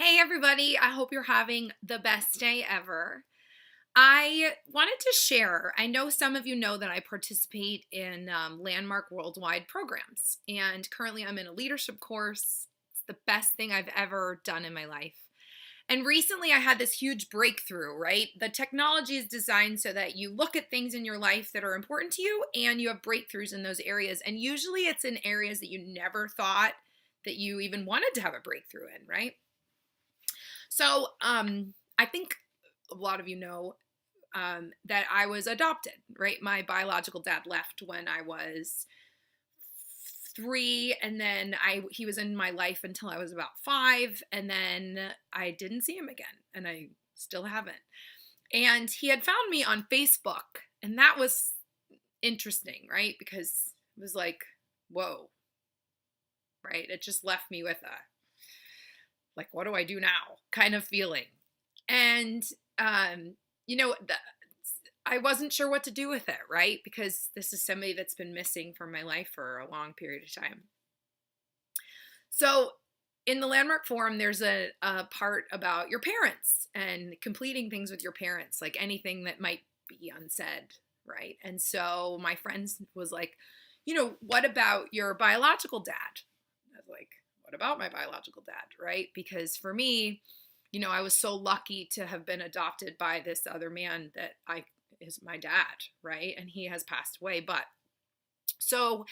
Hey everybody, I hope you're having the best day ever. I wanted to share, I know some of you know that I participate in Landmark Worldwide programs, and currently I'm in a leadership course. It's the best thing I've ever done in my life. And recently I had this huge breakthrough, right? The technology is designed so that you look at things in your life that are important to you and you have breakthroughs in those areas. And usually it's in areas that you never thought that you even wanted to have a breakthrough in, right? So I think a lot of you know that I was adopted, right? My biological dad left when I was 3, and then he was in my life until I was about 5, and then I didn't see him again, and I still haven't. And he had found me on Facebook, and that was interesting, right? Because it was like, whoa, right? It just left me with a like, what do I do now kind of feeling. And um, you know, I wasn't sure what to do with it, right? Because this is somebody that's been missing from my life for a long period of time. So in the Landmark Forum, there's a part about your parents and completing things with your parents, like anything that might be unsaid, right? And so my friends was like, what about your biological dad? I was like, what about my biological dad, right? Because for me, I was so lucky to have been adopted by this other man that I is my dad, right? And he has passed away. But so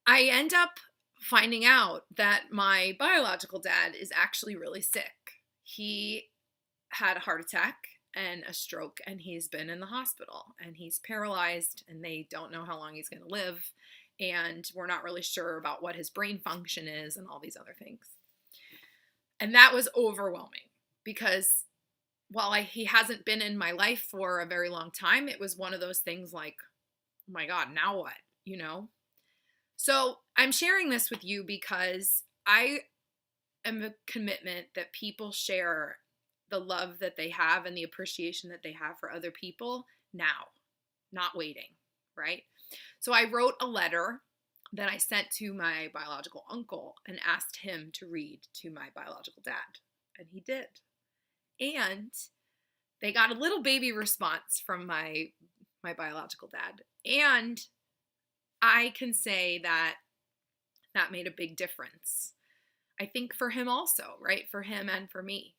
I end up finding out that my biological dad is actually really sick. He had a heart attack and a stroke, and he's been in the hospital, and he's paralyzed, and they don't know how long he's going to live. And we're not really sure about what his brain function is and all these other things. And that was overwhelming because while he hasn't been in my life for a very long time, it was one of those things like, oh my God, now what? So I'm sharing this with you because I am a commitment that people share the love that they have and the appreciation that they have for other people now, not waiting, right? So I wrote a letter that I sent to my biological uncle and asked him to read to my biological dad, and he did. And they got a little baby response from my biological dad, and I can say that that made a big difference. I think for him also, right? For him and for me.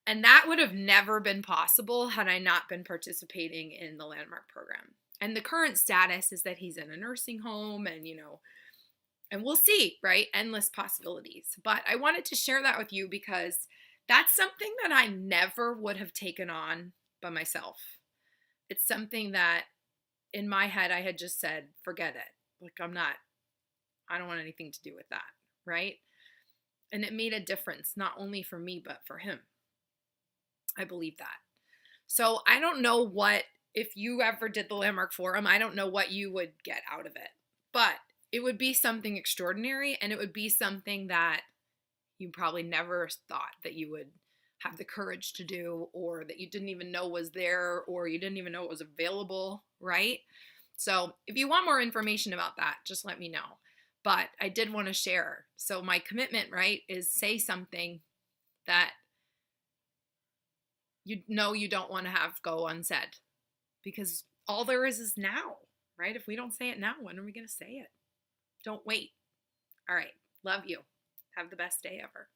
And that would have never been possible had I not been participating in the Landmark program. And the current status is that he's in a nursing home and we'll see, right? Endless possibilities. But I wanted to share that with you because that's something that I never would have taken on by myself. It's something that in my head I had just said, forget it. Like I don't want anything to do with that, right? And it made a difference, not only for me, but for him. I believe that. So I don't know if you ever did the Landmark Forum, I don't know what you would get out of it, but it would be something extraordinary, and it would be something that you probably never thought that you would have the courage to do, or that you didn't even know was there, or you didn't even know it was available, right? So if you want more information about that, just let me know. But I did want to share. So my commitment, right, is say something that you don't want to have go unsaid, because all there is now, right? If we don't say it now, when are we going to say it? Don't wait. All right. Love you. Have the best day ever.